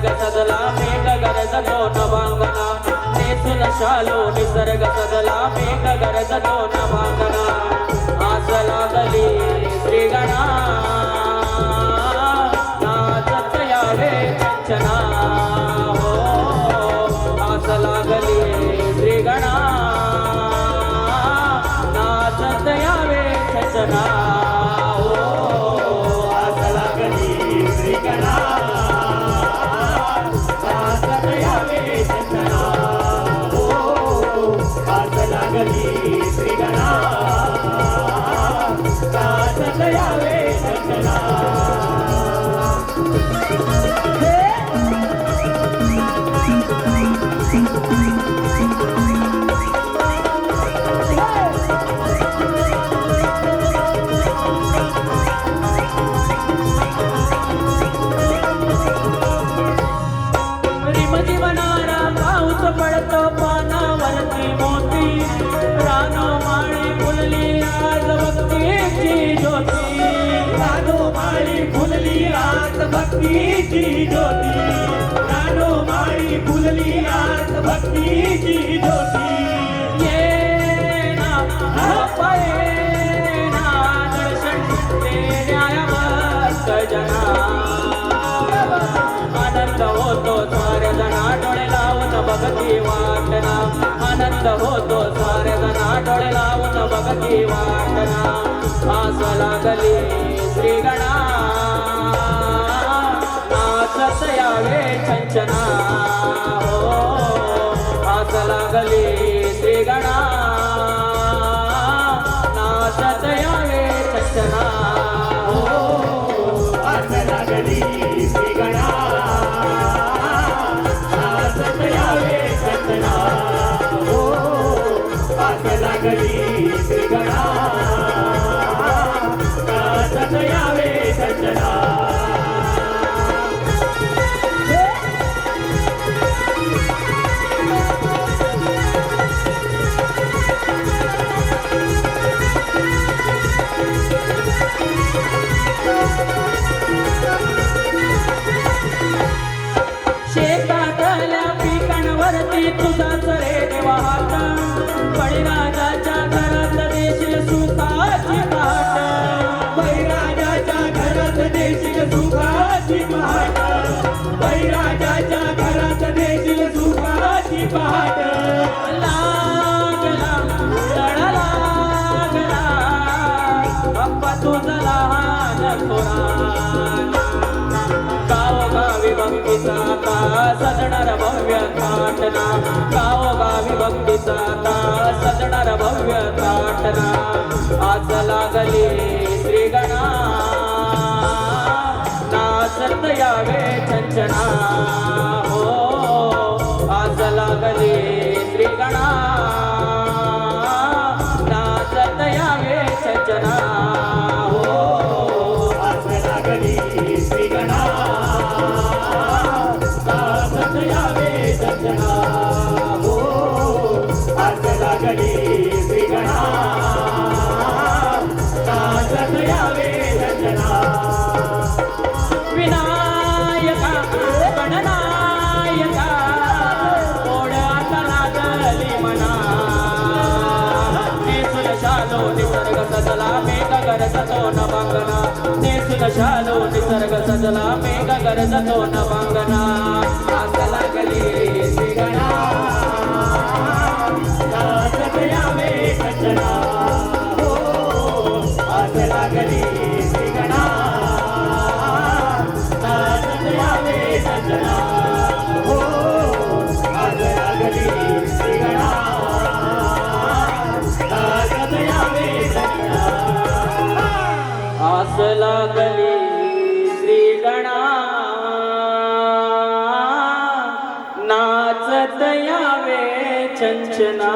निसर्ग सजला मेघ गरजतो नभांगना नेसून शालू निसर्ग सजला मेघ गरजतो नभांगना आस लागली श्रीगणा नाचत यावे कंचना हो आस लागली श्रीगणा नाचत यावे कंचना पडतो पानावरती मोती रानो माळी फुलली आज भक्तीची ज्योती रानो माळी फुलली आज भक्तीची ज्योती रानो माळी फुलली आज भक्तीची ज्योती ये ना पाये ना दर्शन देण्याया मस्त जना आनंद होतो सारे जना डोळे लावून बघती वाटना आनंद होतो सारे जना डोळे लावून बघती वाटना आस लागली श्रीगणा नाचत यावे चंचना हो आस लागली श्रीगणा नाचत यावे चंचना हो आस लागली श्रीगणा लागली श्रीगणा नाचत यावे कंचना शेतातल्या पिकांवरती तुझाच रे देवा हात बळीराजाच्या घरात देशील सुखाची पहाट बळीराजाच्या घरात देशील सुखाची पहाट बळीराजाच्या घरात देशील सुखाची पहाट लागला लढा लागला अप्पा तुझा लहान थोरा गावोगावी भक्तीचा सजणार भव्य थाटना गावोगावी भक्तीचा सजणार भव्य थाटना आज लागली श्रीगणा नाचत यावे चंचना हो आज लागली श्रीगणा नाचत यावे चंचना हो आज लागली श्रीगणा लागली श्रीगणा नाचत यावे चंचना विनायका गणनायका ओढ्याचा लागली मना नेसून शालो निसर्ग सजला मेघ गरजतो नभांगना नेसून शालो निसर्ग सजला मेघ गरजतो नभांगना आस लागली श्रीगणा नाचत यावे कंचना हो आस लागली श्रीगणा नाचत यावे कंचना हो आस लागली श्रीगणा नाचत यावे कंचना आस लागली श्रीगणा नाचत यावे चंचना।